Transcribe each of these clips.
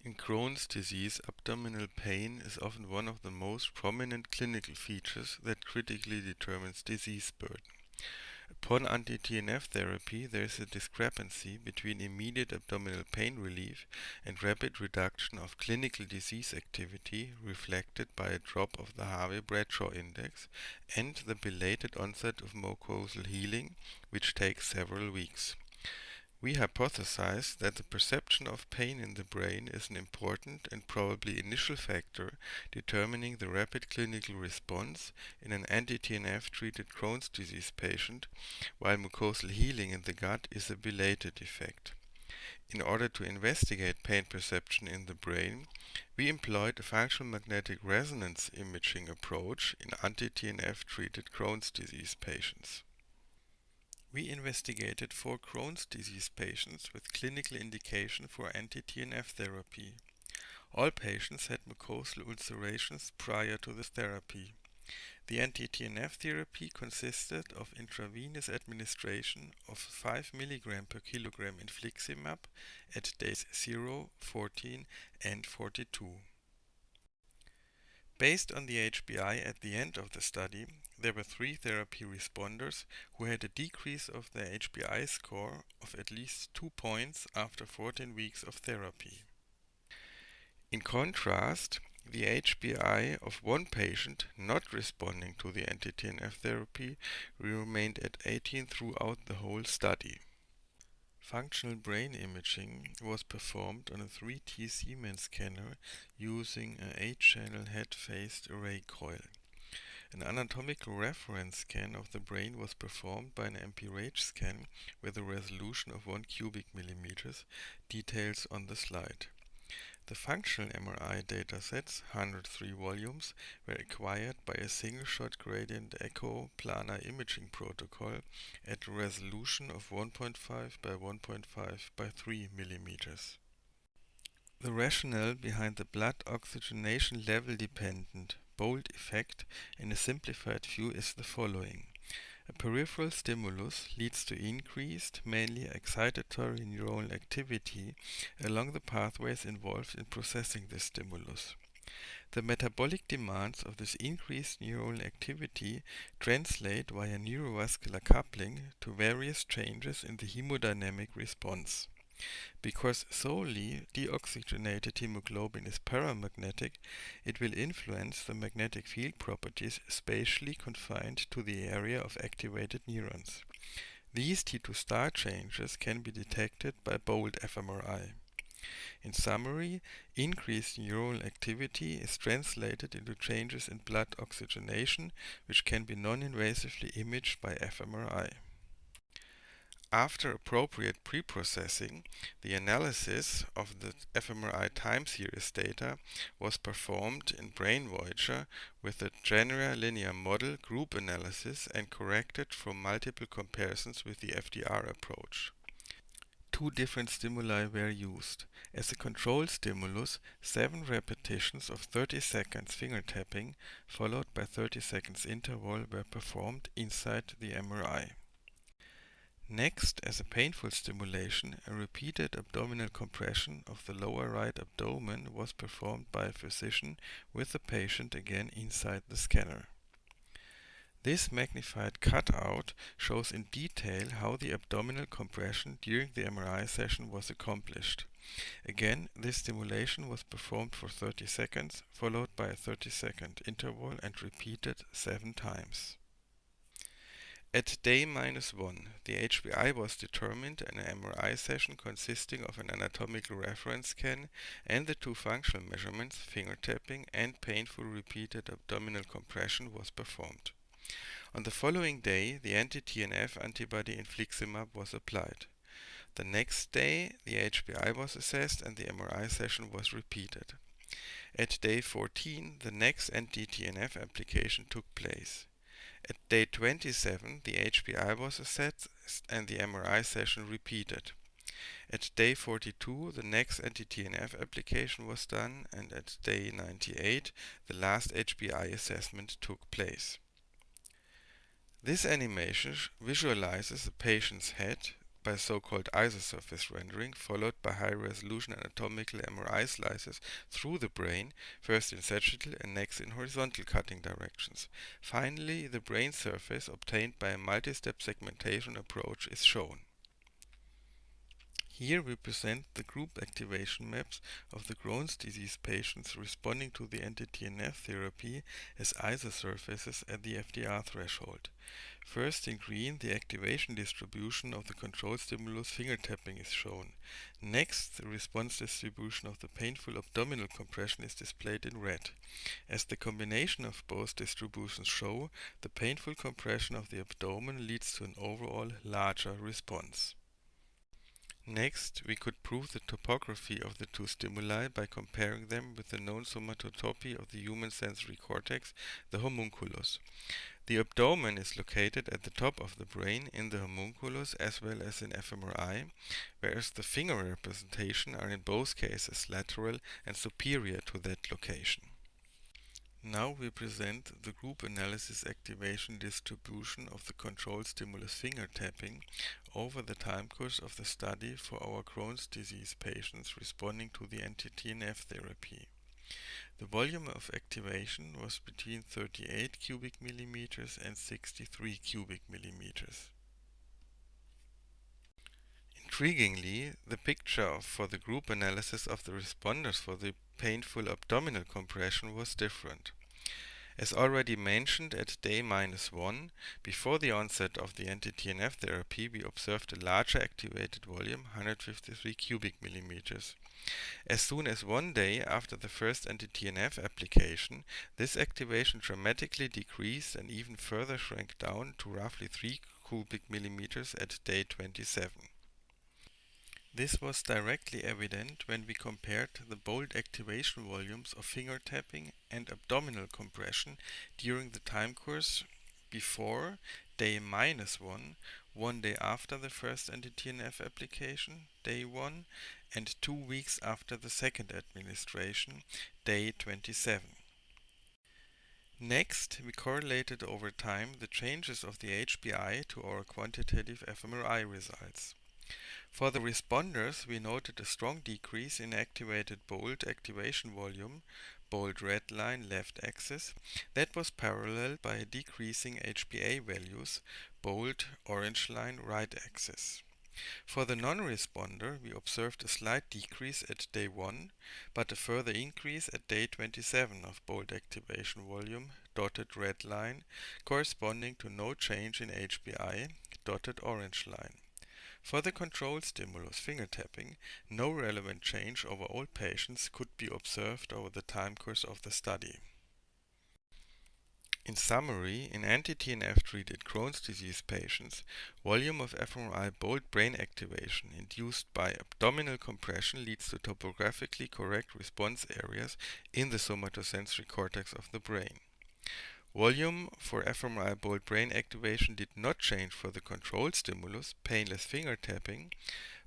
In Crohn's disease, abdominal pain is often one of the most prominent clinical features that critically determines disease burden. Upon anti-TNF therapy, there is a discrepancy between immediate abdominal pain relief and rapid reduction of clinical disease activity reflected by a drop of the Harvey-Bradshaw index and the belated onset of mucosal healing, which takes several weeks. We hypothesize that the perception of pain in the brain is an important and probably initial factor determining the rapid clinical response in an anti-TNF treated Crohn's disease patient, while mucosal healing in the gut is a belated effect. In order to investigate pain perception in the brain, we employed a functional magnetic resonance imaging approach in anti-TNF treated Crohn's disease patients. We investigated 4 Crohn's disease patients with clinical indication for anti-TNF therapy. All patients had mucosal ulcerations prior to this therapy. The anti-TNF therapy consisted of intravenous administration of 5 mg per kilogram infliximab at days 0, 14, and 42. Based on the HBI at the end of the study, there were 3 therapy responders who had a decrease of their HBI score of at least 2 points after 14 weeks of therapy. In contrast, the HBI of one patient not responding to the anti-TNF therapy remained at 18 throughout the whole study. Functional brain imaging was performed on a 3T Siemens scanner using an 8-channel head-phased array coil. An anatomical reference scan of the brain was performed by an MPRH scan with a resolution of 1 cubic millimeters, details on the slide. The functional MRI datasets, 103 volumes, were acquired by a single-shot gradient echo planar imaging protocol at a resolution of 1.5 by 1.5 by 3 millimeters. The rationale behind the blood oxygenation level dependent bold effect in a simplified view is the following. A peripheral stimulus leads to increased, mainly excitatory neuronal activity along the pathways involved in processing this stimulus. The metabolic demands of this increased neuronal activity translate via neurovascular coupling to various changes in the hemodynamic response. Because solely deoxygenated hemoglobin is paramagnetic, it will influence the magnetic field properties spatially confined to the area of activated neurons. These T2 star changes can be detected by bold fMRI. In summary, increased neuronal activity is translated into changes in blood oxygenation, which can be non-invasively imaged by fMRI. After appropriate preprocessing, the analysis of the fMRI time series data was performed in Brain Voyager with a general linear model group analysis and corrected from multiple comparisons with the FDR approach. 2 different stimuli were used. As a control stimulus, 7 repetitions of 30 seconds finger tapping followed by 30 seconds interval were performed inside the MRI. Next, as a painful stimulation, a repeated abdominal compression of the lower right abdomen was performed by a physician with the patient again inside the scanner. This magnified cutout shows in detail how the abdominal compression during the MRI session was accomplished. Again, this stimulation was performed for 30 seconds, followed by a 30-second interval and repeated 7 times. At day -1, the HBI was determined in an MRI session consisting of an anatomical reference scan and the 2 functional measurements, finger tapping and painful repeated abdominal compression, was performed. On the following day, the anti-TNF antibody infliximab was applied. The next day, the HBI was assessed and the MRI session was repeated. At day 14, the next anti-TNF application took place. At day 27, the HBI was assessed and the MRI session repeated. At day 42, the next anti-TNF application was done, and at day 98, the last HBI assessment took place. This animation visualizes a patient's head by so-called isosurface rendering, followed by high-resolution anatomical MRI slices through the brain, first in sagittal and next in horizontal cutting directions. Finally, the brain surface obtained by a multi-step segmentation approach is shown. Here we present the group activation maps of the Crohn's disease patients responding to the anti-TNF therapy as isosurfaces at the FDR threshold. First, in green, the activation distribution of the control stimulus finger tapping is shown. Next, the response distribution of the painful abdominal compression is displayed in red. As the combination of both distributions show, the painful compression of the abdomen leads to an overall larger response. Next, we could prove the topography of the two stimuli by comparing them with the known somatotopy of the human sensory cortex, the homunculus. The abdomen is located at the top of the brain in the homunculus as well as in fMRI, whereas the finger representation are in both cases lateral and superior to that location. Now we present the group analysis activation distribution of the control stimulus finger tapping over the time course of the study for our Crohn's disease patients responding to the anti-TNF therapy. The volume of activation was between 38 cubic millimeters and 63 cubic millimeters. Intriguingly, the picture for the group analysis of the responders for the painful abdominal compression was different. As already mentioned, at day -1, before the onset of the anti-TNF therapy, we observed a larger activated volume, 153 cubic millimeters. As soon as 1 day after the first anti-TNF application, this activation dramatically decreased and even further shrank down to roughly 3 cubic millimeters at day 27. This was directly evident when we compared the bold activation volumes of finger tapping and abdominal compression during the time course before day -1, 1 day after the first anti-TNF application, day 1, and 2 weeks after the second administration, day 27. Next, we correlated over time the changes of the HBI to our quantitative fMRI results. For the responders, we noted a strong decrease in activated bold activation volume, bold red line left axis, that was paralleled by a decreasing HBA values, bold orange line right axis. For the non-responder, we observed a slight decrease at day 1, but a further increase at day 27 of bold activation volume, dotted red line, corresponding to no change in HBI, dotted orange line. For the control stimulus finger tapping, no relevant change over all patients could be observed over the time course of the study. In summary, in anti-TNF treated Crohn's disease patients, volume of fMRI bold brain activation induced by abdominal compression leads to topographically correct response areas in the somatosensory cortex of the brain. Volume for fMRI bold brain activation did not change for the control stimulus, painless finger tapping,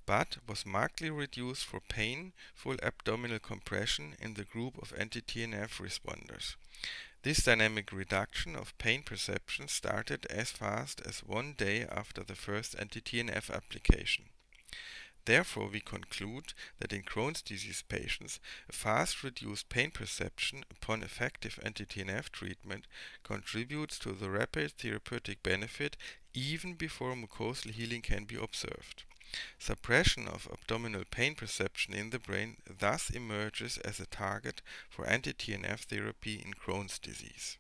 but was markedly reduced for painful abdominal compression in the group of anti-TNF responders. This dynamic reduction of pain perception started as fast as 1 day after the first anti-TNF application. Therefore, we conclude that in Crohn's disease patients, a fast reduced pain perception upon effective anti-TNF treatment contributes to the rapid therapeutic benefit even before mucosal healing can be observed. Suppression of abdominal pain perception in the brain thus emerges as a target for anti-TNF therapy in Crohn's disease.